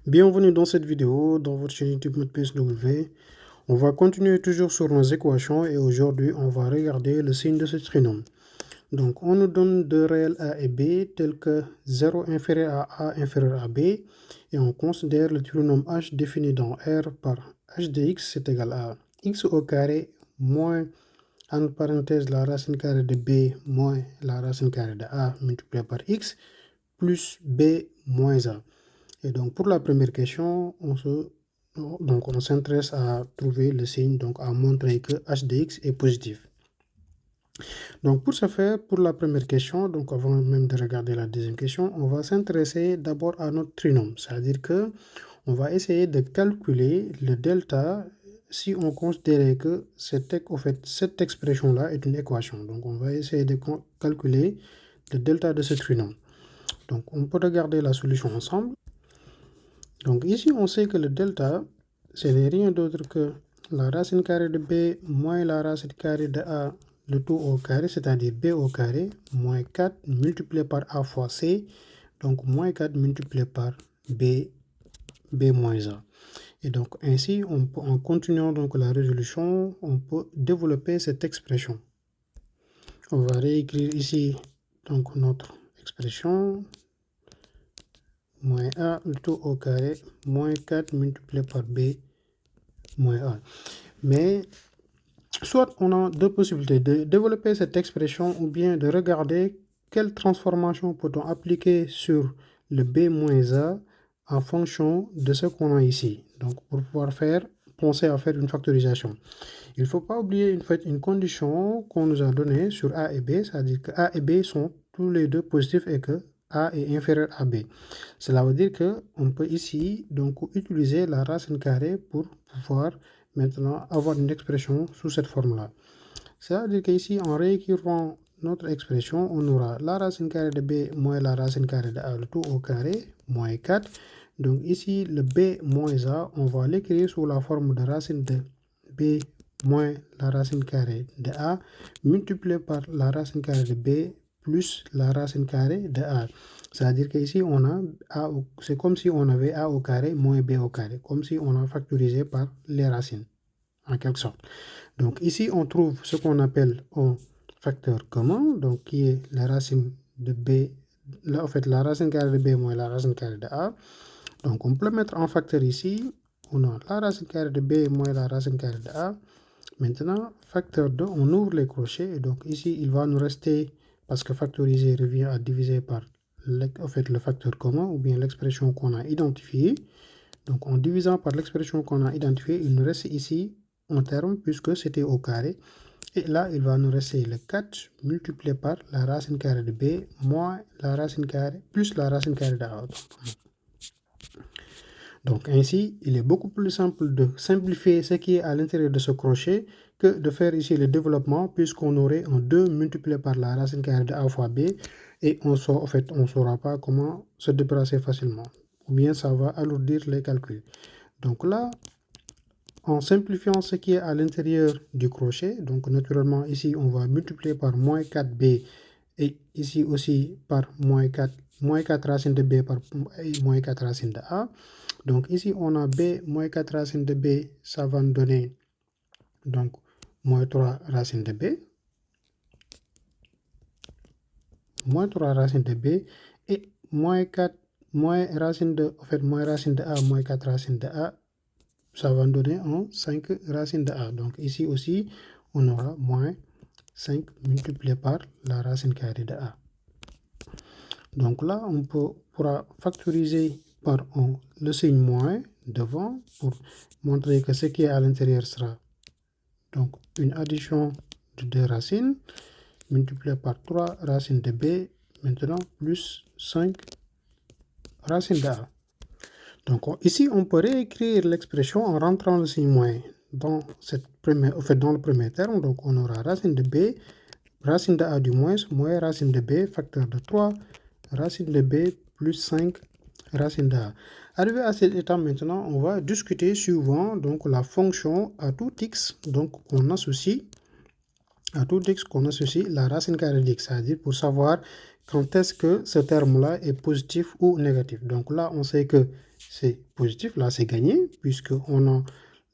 Bienvenue dans cette vidéo, dans votre chaîne YouTube MathPSW. On va continuer toujours sur nos équations et aujourd'hui on va regarder le signe de ce trinôme. Donc on nous donne deux réels A et B tels que 0 inférieur à A inférieur à B et on considère le trinôme H défini dans R par h de x c'est égal à x au carré moins entre parenthèses la racine carrée de B moins la racine carrée de A multiplié par x plus B moins A. Et donc, pour la première question, on s'intéresse à trouver le signe, donc à montrer que h de x est positif. Donc, pour ce faire, pour la première question, donc avant même de regarder la deuxième question, on va s'intéresser d'abord à notre trinôme. C'est-à-dire que on va essayer de calculer le delta si on considérait que cette expression-là est une équation. Donc, on va essayer de calculer le delta de ce trinôme. Donc, on peut regarder la solution ensemble. Donc ici, on sait que le delta, ce n'est rien d'autre que la racine carrée de B moins la racine carrée de A, le tout au carré, c'est-à-dire B au carré, moins 4 multiplié par A fois C, donc moins 4 multiplié par B, B moins A. Et donc ainsi, en continuant donc la résolution, on peut développer cette expression. On va réécrire ici donc notre expression. Moins A, le tout au carré, moins 4 multiplié par B, moins A. Mais, soit on a deux possibilités, de développer cette expression ou bien de regarder quelle transformation peut-on appliquer sur le B moins A en fonction de ce qu'on a ici. Donc, pour pouvoir penser à faire une factorisation. Il ne faut pas oublier une condition qu'on nous a donnée sur A et B, c'est-à-dire que A et B sont tous les deux positifs et que A est inférieur à B. Cela veut dire qu'on peut ici donc utiliser la racine carrée pour pouvoir maintenant avoir une expression sous cette forme-là. C'est-à-dire qu'ici, en réécrivant notre expression, on aura la racine carrée de B moins la racine carrée de A, le tout au carré, moins 4. Donc ici, le B moins A, on va l'écrire sous la forme de racine de B moins la racine carrée de A, multiplié par la racine carrée de B plus la racine carrée de A. C'est-à-dire qu'ici, on a A, c'est comme si on avait A au carré moins B au carré, comme si on a factorisé par les racines, en quelque sorte. Donc ici, on trouve ce qu'on appelle un facteur commun, donc qui est la racine de B, en fait la racine carrée de B moins la racine carrée de A. Donc on peut le mettre en facteur ici, on a la racine carrée de B moins la racine carrée de A. Maintenant, facteur 2, on ouvre les crochets, et donc ici, il va nous rester, parce que factoriser revient à diviser par le facteur commun, ou bien l'expression qu'on a identifiée. Donc en divisant par l'expression qu'on a identifiée, il nous reste ici un terme, puisque c'était au carré. Et là, il va nous rester le 4 multiplié par la racine carrée de B moins la racine carrée plus la racine carrée de A. Donc ainsi, il est beaucoup plus simple de simplifier ce qui est à l'intérieur de ce crochet que de faire ici le développement, puisqu'on aurait un 2 multiplié par la racine carrée de A fois B et on ne saura pas comment se déplacer facilement. Ou bien ça va alourdir les calculs. Donc là, en simplifiant ce qui est à l'intérieur du crochet, donc naturellement ici on va multiplier par moins 4b et ici aussi par moins 4 racines de b par moins 4 racines de a. Donc ici on a b moins 4 racines de b, ça va nous donner donc moins 3 racines de b, moins 3 racines de b et moins 4 moins racine de a moins 4 racines de a, ça va nous donner 5 racines de a. Donc ici aussi, on aura moins 5 multiplié par la racine carrée de a. Donc là, on pourra factoriser par le signe moins devant pour montrer que ce qui est à l'intérieur sera donc une addition de 2 racines multiplié par 3 racines de b, maintenant plus 5 racines de a. Donc ici, on peut réécrire l'expression en rentrant le signe moins dans, dans le premier terme. Donc on aura racine de b, racine de a du moins racine de b, facteur de 3, racine de b plus 5 racine de a. Arrivé à cette étape maintenant, on va discuter suivant donc la fonction à tout x donc qu'on associe la racine carrée d'x, c'est-à-dire pour savoir quand est-ce que ce terme-là est positif ou négatif. Donc là, on sait que c'est positif, là c'est gagné, puisqu'on a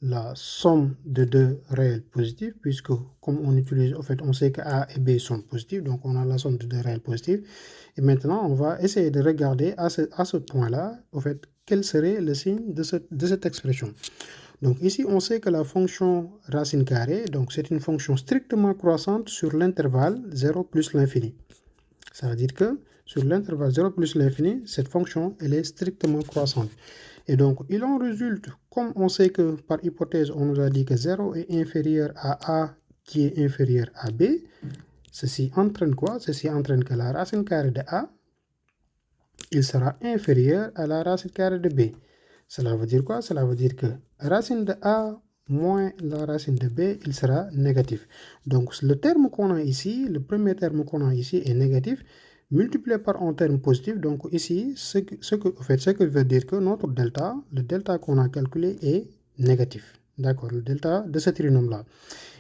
la somme de deux réels positifs, puisque comme on utilise, en fait, on sait que A et B sont positifs, donc on a la somme de deux réels positifs. Et maintenant, on va essayer de regarder à ce point-là, en fait, quel serait le signe de cette expression. Donc ici, on sait que la fonction racine carrée, donc c'est une fonction strictement croissante sur l'intervalle 0 plus l'infini. Ça veut dire que sur l'intervalle 0 plus l'infini, cette fonction, elle est strictement croissante. Et donc, il en résulte, comme on sait que par hypothèse, on nous a dit que 0 est inférieur à A qui est inférieur à B, ceci entraîne quoi? Ceci entraîne que la racine carrée de A, il sera inférieur à la racine carrée de B. Cela veut dire quoi? Cela veut dire que racine de A moins la racine de B, il sera négatif. Donc, le terme qu'on a ici, le premier terme qu'on a ici est négatif, multiplié par un terme positif. Donc, ici, ce que veut dire que notre delta, le delta qu'on a calculé est négatif. D'accord, le delta de ce trinôme-là.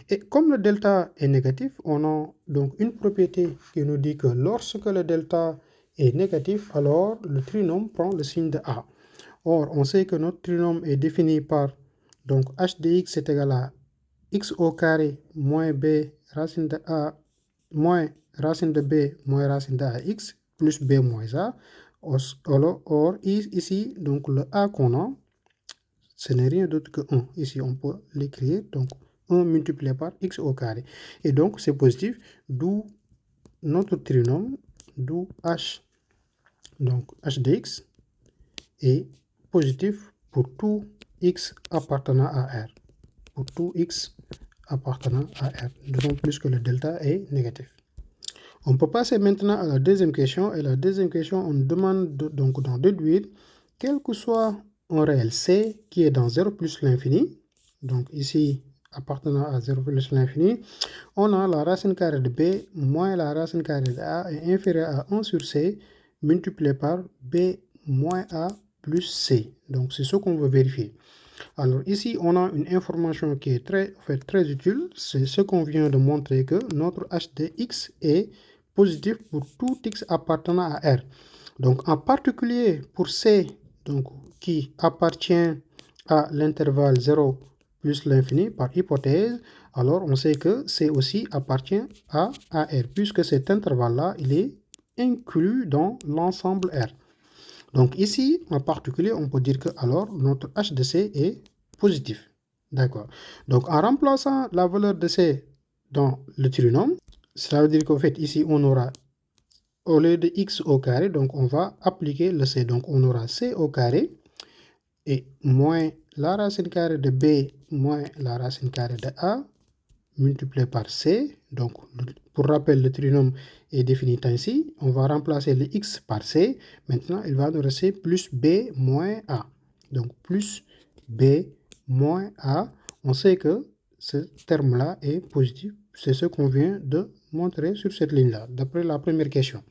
Et comme le delta est négatif, on a donc une propriété qui nous dit que lorsque le delta est négatif, alors le trinôme prend le signe de A. Or, on sait que notre trinôme est défini par, donc h de x est égal à x au carré moins b racine de a moins racine de b moins racine de ax plus b moins a. Or, ici, donc le a qu'on a, ce n'est rien d'autre que 1. Ici, on peut l'écrire, donc 1 multiplié par x au carré. Et donc, c'est positif, d'où notre trinôme, d'où h, donc h de x est positif pour tout x appartenant à R. Pour tout x appartenant à R. D'autant plus que le delta est négatif. On peut passer maintenant à la deuxième question. Et la deuxième question, on demande donc d'en déduire quel que soit un réel C qui est dans 0 plus l'infini. Donc ici, appartenant à 0 plus l'infini, on a la racine carrée de B moins la racine carrée de A est inférieure à 1 sur C multiplié par B moins A plus C. Donc, c'est ce qu'on veut vérifier. Alors, ici, on a une information qui est très utile. C'est ce qu'on vient de montrer que notre h de x est positif pour tout x appartenant à R. Donc, en particulier pour C, donc, qui appartient à l'intervalle 0 plus l'infini par hypothèse, alors on sait que C aussi appartient à R, puisque cet intervalle-là, il est inclus dans l'ensemble R. Donc ici, en particulier, on peut dire que alors notre h de c est positif. D'accord. Donc en remplaçant la valeur de c dans le trinôme, cela veut dire qu'en fait ici on aura au lieu de x au carré, donc on va appliquer le c. Donc on aura c au carré et moins la racine carrée de b moins la racine carrée de a multiplié par c. Donc, pour rappel, le trinôme est défini ainsi. On va remplacer le x par c. Maintenant, il va nous rester plus b moins a. Donc, plus b moins a. On sait que ce terme-là est positif. C'est ce qu'on vient de montrer sur cette ligne-là, d'après la première question.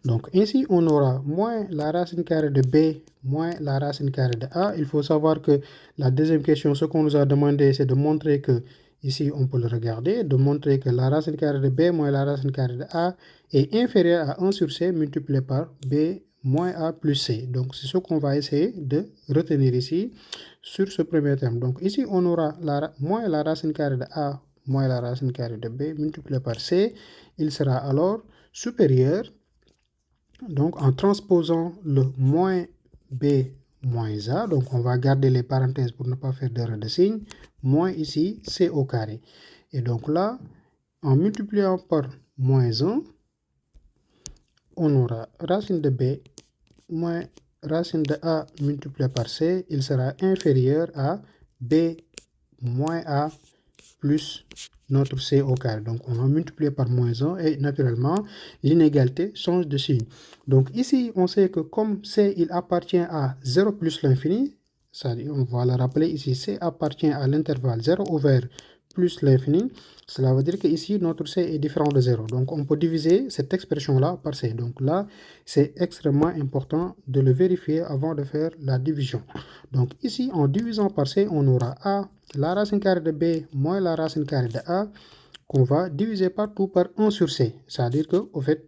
Donc, ainsi, on aura moins la racine carrée de b moins la racine carrée de a. Il faut savoir que la deuxième question, ce qu'on nous a demandé, c'est de montrer que, ici, on peut le regarder, de montrer que la racine carrée de b moins la racine carrée de a est inférieure à 1 sur c multiplié par b moins a plus c. Donc, c'est ce qu'on va essayer de retenir ici sur ce premier terme. Donc, ici, on aura moins la racine carrée de a moins la racine carrée de b multiplié par c. Il sera alors supérieur. Donc, en transposant le moins b moins a, donc on va garder les parenthèses pour ne pas faire d'erreur de signe, moins ici c au carré. Et donc là, en multipliant par moins 1, on aura racine de b moins racine de a multiplié par c, il sera inférieur à b moins a plus notre c au carré. Donc, on va multiplier par moins 1 et naturellement, l'inégalité change de signe. Donc, ici, on sait que comme c, il appartient à 0 plus l'infini, on va le rappeler ici, c appartient à l'intervalle 0 ouvert plus l'infini. Cela veut dire que ici, notre c est différent de 0. Donc, on peut diviser cette expression-là par c. Donc là, c'est extrêmement important de le vérifier avant de faire la division. Donc ici, en divisant par c, on aura a, la racine carrée de b moins la racine carrée de a, qu'on va diviser partout par 1 sur c. C'est-à-dire que, au fait,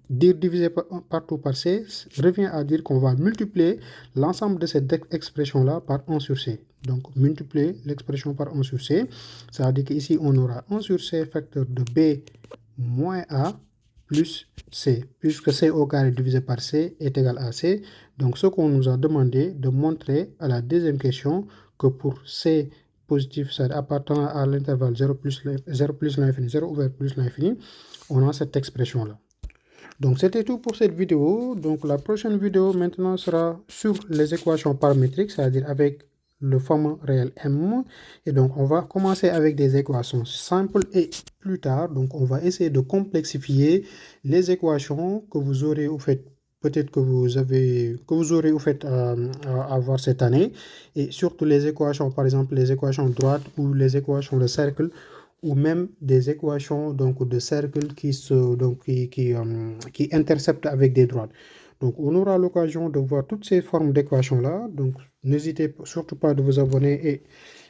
dire diviser partout par c revient à dire qu'on va multiplier l'ensemble de cette expression-là par 1 sur c. Donc, multiplier l'expression par 1 sur c, ça veut dire qu'ici, on aura 1 sur c facteur de b moins a plus c, puisque c au carré divisé par c est égal à c. Donc, ce qu'on nous a demandé de montrer à la deuxième question, que pour c positif, ça appartenant à l'intervalle 0 plus l'infini, 0 ouvert plus l'infini, on a cette expression-là. Donc, c'était tout pour cette vidéo. Donc, la prochaine vidéo maintenant sera sur les équations paramétriques, c'est-à-dire avec le fameux réel m. Et donc, on va commencer avec des équations simples et plus tard, donc, on va essayer de complexifier les équations que vous aurez au fait, peut-être que vous aurez au fait à voir cette année. Et surtout les équations, par exemple, les équations droites ou les équations de cercle, ou même des équations donc, de cercle qui interceptent avec des droites. Donc, on aura l'occasion de voir toutes ces formes d'équations-là. Donc, n'hésitez surtout pas de vous abonner et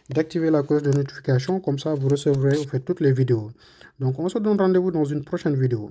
d'activer la cloche de notification. Comme ça, vous recevrez en fait toutes les vidéos. Donc, on se donne rendez-vous dans une prochaine vidéo.